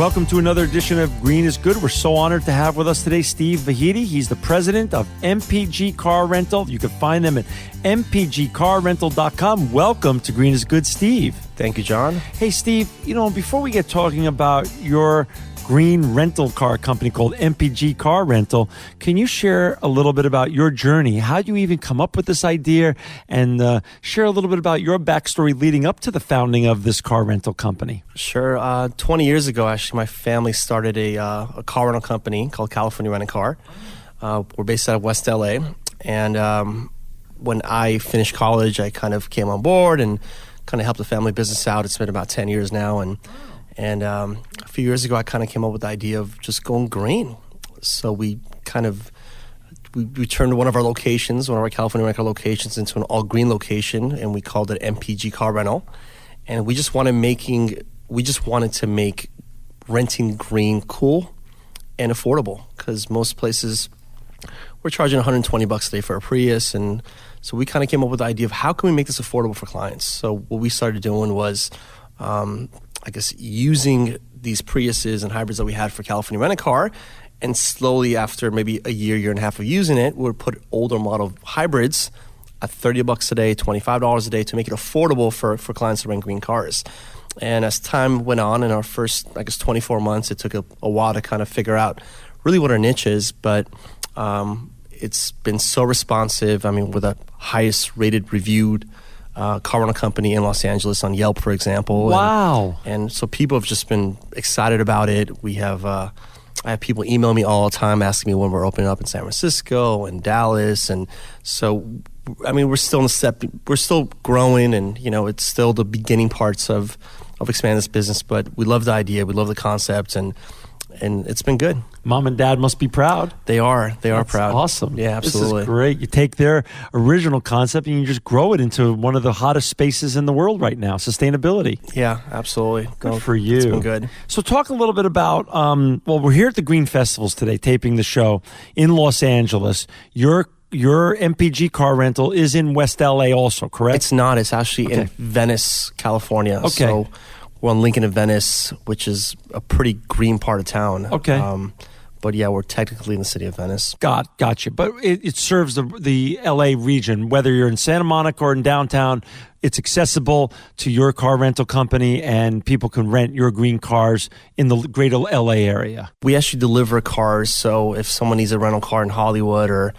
Welcome to another edition of Green is Good. We're so honored to have with us today Steve Vahidi. He's the president of MPG Car Rental. You can find them at mpgcarrental.com. Welcome to Green is Good, Steve. Thank you, John. Hey, Steve, before we get talking about your green rental car company called MPG Car Rental, can you share a little bit about your journey? How did you even come up with this idea? And share a little bit about your backstory leading up to the founding of this car rental company. Sure. 20 years ago, actually, my family started a car rental company called California Rent a Car. We're based out of West LA. And when I finished college, I kind of came on board and kind of helped the family business out. It's been about 10 years now. And a few years ago, I kind of came up with the idea of just going green. So we turned one of our locations, one of our California rental locations, into an all-green location, and we called it MPG Car Rental. And we just wanted to make renting green cool and affordable, because most places we're charging $120 a day for a Prius, and so we kind of came up with the idea of how can we make this affordable for clients. So what we started doing was using these Priuses and hybrids that we had for California Rent-A-Car, and slowly after maybe a year and a half of using it, we would put older model hybrids at $30 a day, $25 a day to make it affordable for clients to rent green cars. And as time went on, in our first, 24 months, it took a while to kind of figure out really what our niche is, but it's been so responsive. We're the highest rated reviewed car rental company in Los Angeles on Yelp, for example. Wow. And so people have just been excited about it. We have, I have people email me all the time asking me when we're opening up in San Francisco and Dallas. And so, we're still we're still growing, and, it's still the beginning parts of expanding this business, but we love the idea. We love the concept, and it's been good. Mom and Dad must be proud. They are That's proud. Awesome. Yeah, absolutely. This is great. You take their original concept and you just grow it into one of the hottest spaces in the world right now, sustainability. Yeah, absolutely. Good for you. It's been good. So talk a little bit about, we're here at the Green Festivals today, taping the show in Los Angeles. Your MPG Car Rental is in West LA also, correct? It's not. It's actually in Venice, California. Okay. So we're on Lincoln and Venice, which is a pretty green part of town. Okay. But yeah, we're technically in the city of Venice. Gotcha. But it serves the LA region. Whether you're in Santa Monica or in downtown, it's accessible to your car rental company, and people can rent your green cars in the greater LA area. We actually deliver cars, so if someone needs a rental car in Hollywood or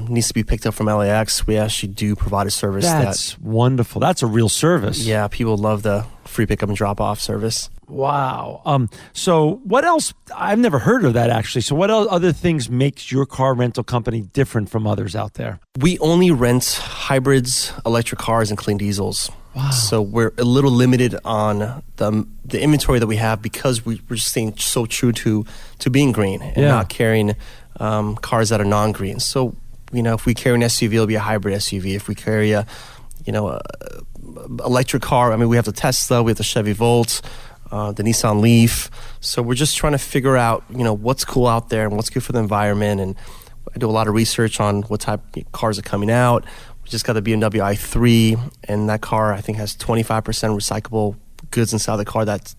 needs to be picked up from LAX, we actually do provide a service. That's wonderful. That's a real service. Yeah, people love the free pickup and drop off service. Wow. So what else? I've never heard of that, actually. So what other things makes your car rental company different from others out there? We only rent hybrids, electric cars, and clean diesels. Wow. So we're a little limited on the inventory that we have, because we're just staying so true to being green and not carrying cars that are non-green. So, if we carry an SUV, it'll be a hybrid SUV. If we carry a electric car, we have the Tesla, we have the Chevy Volt, the Nissan Leaf. So we're just trying to figure out, what's cool out there and what's good for the environment. And I do a lot of research on what type of cars are coming out. We just got the BMW i3, and that car, I think, has 25% recyclable goods inside the car. That's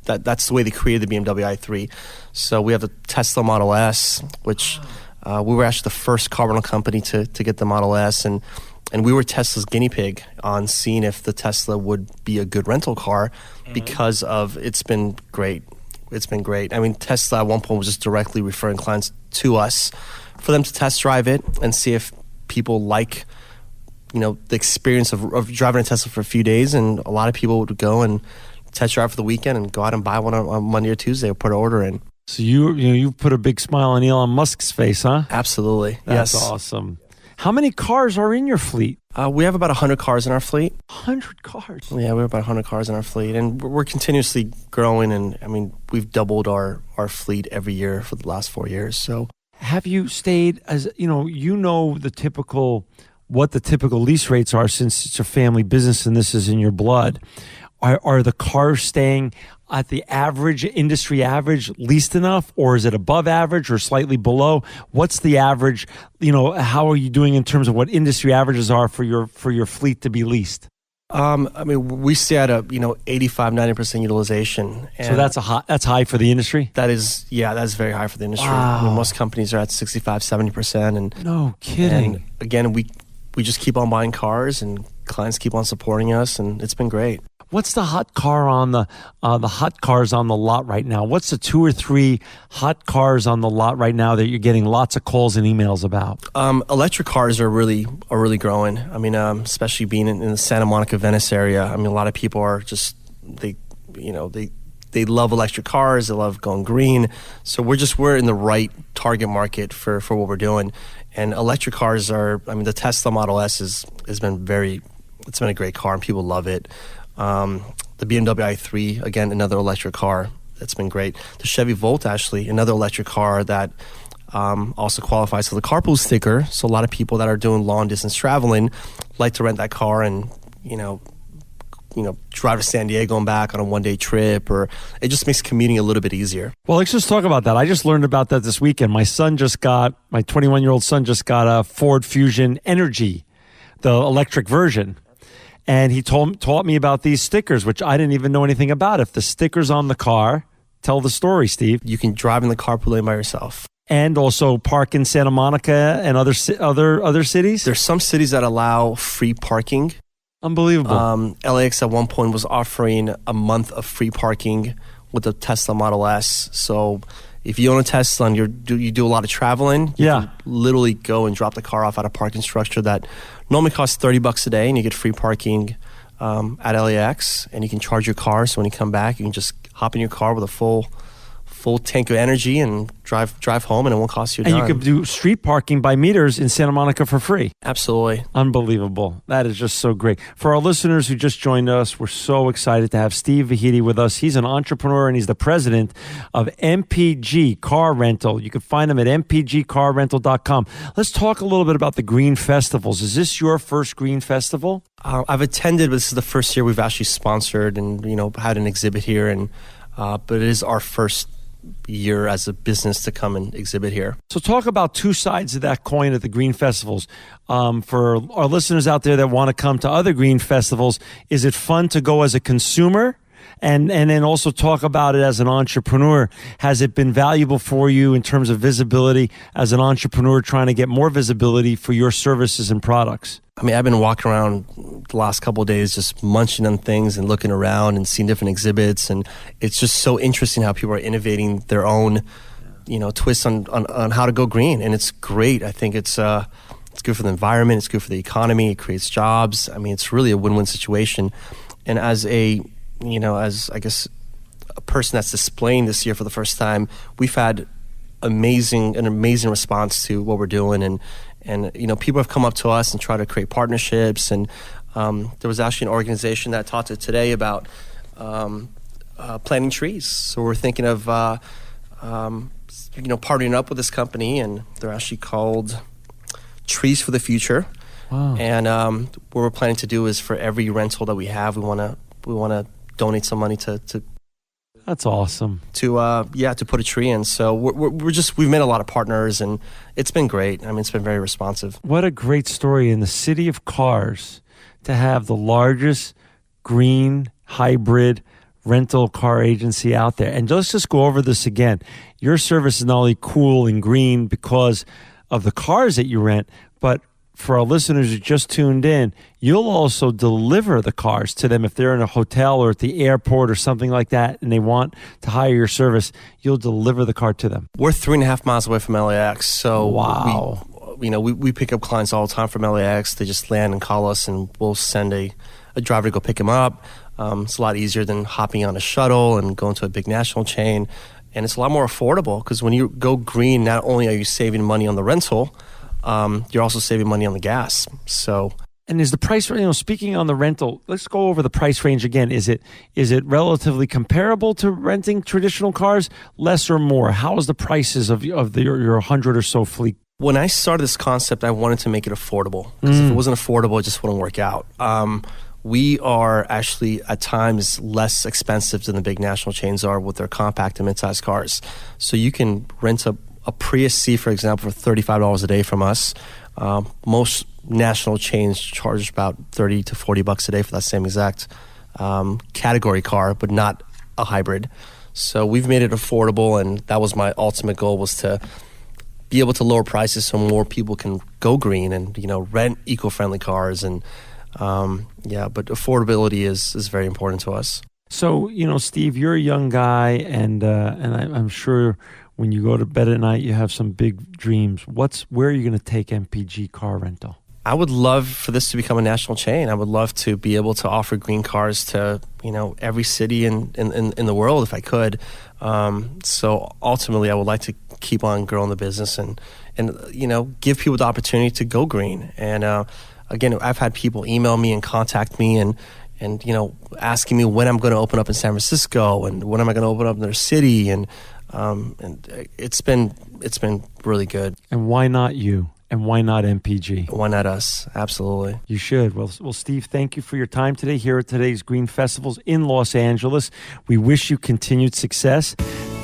the way they created the BMW i3. So we have the Tesla Model S, which we were actually the first car rental company to get the Model S, and we were Tesla's guinea pig on seeing if the Tesla would be a good rental car, because of it's been great. It's been great. Tesla at one point was just directly referring clients to us for them to test drive it and see if people like the experience of driving a Tesla for a few days. And a lot of people would go and test drive for the weekend and go out and buy one on Monday or Tuesday or put an order in. So you put a big smile on Elon Musk's face, huh? Absolutely. That's yes. awesome. How many cars are in your fleet? We have about 100 cars in our fleet. 100 cars? Yeah, we have about 100 cars in our fleet. And we're continuously growing. And we've doubled our fleet every year for the last 4 years. So have you stayed as, what the typical lease rates are, since it's a family business and this is in your blood? Are the cars staying at the average, industry average, leased enough, or is it above average or slightly below? What's the average? How are you doing in terms of what industry averages are for your fleet to be leased? I mean, we stay at a 85-90% utilization. And So that's high for the industry? that is very high for the industry. Wow. I mean, most companies are at 65-70%, and No kidding. and again, we just keep on buying cars, and clients keep on supporting us, and it's been great. What's the hot car on the hot cars on the lot right now? What's the 2 or 3 hot cars on the lot right now that you're getting lots of calls and emails about? Electric cars are really growing. I mean, especially being in the Santa Monica, Venice area. I mean, a lot of people are just they love electric cars. They love going green. So we're in the right target market for what we're doing. And electric cars are. I mean, the Tesla Model S has been it's been a great car, and people love it. The BMW i3, again, another electric car that's been great. The Chevy Volt, actually, another electric car that also qualifies for the carpool sticker. So a lot of people that are doing long distance traveling like to rent that car and drive to San Diego and back on a one-day trip, or it just makes commuting a little bit easier. Well, let's just talk about that. I just learned about that this weekend. My 21-year-old son just got a Ford Fusion Energy, the electric version. And he taught me about these stickers, which I didn't even know anything about. If the sticker's on the car, tell the story, Steve. You can drive in the carpool lane by yourself. And also park in Santa Monica and other cities? There's some cities that allow free parking. Unbelievable. LAX at one point was offering a month of free parking with the Tesla Model S. So if you own a Tesla and you do a lot of traveling, you can literally go and drop the car off at a parking structure that normally costs $30 a day, and you get free parking at LAX, and you can charge your car. So when you come back, you can just hop in your car with a full tank of energy and drive home, and it won't cost you a dime. And you could do street parking by meters in Santa Monica for free. Absolutely. Unbelievable. That is just so great. For our listeners who just joined us, we're so excited to have Steve Vahidi with us. He's an entrepreneur, and he's the president of MPG Car Rental. You can find him at mpgcarrental.com. Let's talk a little bit about the Green Festivals. Is this your first Green Festival? I've attended, but this is the first year we've actually sponsored and had an exhibit here, and but it is our first year as a business to come and exhibit here. So talk about two sides of that coin at the Green Festivals. For our listeners out there that want to come to other Green Festivals, is it fun to go as a consumer? And then also talk about it as an entrepreneur. Has it been valuable for you in terms of visibility as an entrepreneur trying to get more visibility for your services and products? I mean, I've been walking around the last couple of days just munching on things and looking around and seeing different exhibits. And it's just so interesting how people are innovating their own, twists on how to go green. And it's great. I think it's good for the environment. It's good for the economy. It creates jobs. I mean, it's really a win-win situation. And as as I guess a person that's displaying this year for the first time, we've had an amazing response to what we're doing, and people have come up to us and try to create partnerships. And there was actually an organization that talked to today about planting trees. So we're thinking of partnering up with this company, and they're actually called Trees for the Future. Wow. And what we're planning to do is for every rental that we have, we want to donate some money to That's awesome. to put a tree in. So we've made a lot of partners, and it's been great. I mean, it's been very responsive. What a great story in the city of cars to have the largest green hybrid rental car agency out there. And let's just go over this again. Your service is not only cool and green because of the cars that you rent, but for our listeners who just tuned in, you'll also deliver the cars to them if they're in a hotel or at the airport or something like that, and they want to hire your service. You'll deliver the car to them. We're 3.5 miles away from LAX, so wow. we pick up clients all the time from LAX. They just land and call us, and we'll send a driver to go pick them up. It's a lot easier than hopping on a shuttle and going to a big national chain, and it's a lot more affordable because when you go green, not only are you saving money on the rental, you're also saving money on the gas. So, and is the price, speaking on the rental, let's go over the price range again. Is it relatively comparable to renting traditional cars, less or more? How is the prices of your 100 or so fleet? When I started this concept, I wanted to make it affordable, because if it wasn't affordable, it just wouldn't work out. We are actually at times less expensive than the big national chains are with their compact and mid-sized cars. So you can rent a Prius C, for example, for $35 a day from us. Most national chains charge about $30 to $40 a day for that same exact category car, but not a hybrid. So we've made it affordable, and that was my ultimate goal, was to be able to lower prices so more people can go green and, rent eco-friendly cars. And but affordability is very important to us. So, Steve, you're a young guy, and I'm sure when you go to bed at night, you have some big dreams. Where are you going to take MPG Car Rental? I would love for this to become a national chain. I would love to be able to offer green cars to, every city in the world if I could. So ultimately, I would like to keep on growing the business and give people the opportunity to go green. And again, I've had people email me and contact me and asking me when I'm going to open up in San Francisco and when am I going to open up in their city, and it's been really good. And why not you? And why not MPG? Why not us? Absolutely. You should. Well, Steve, thank you for your time today here at today's Green Festivals in Los Angeles. We wish you continued success.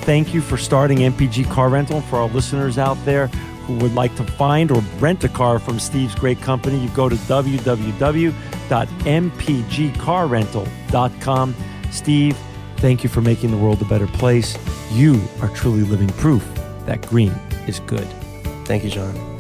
Thank you for starting MPG Car Rental. For our listeners out there who would like to find or rent a car from Steve's great company, you go to www.mpgcarrental.com. Steve, thank you for making the world a better place. You are truly living proof that green is good. Thank you, John.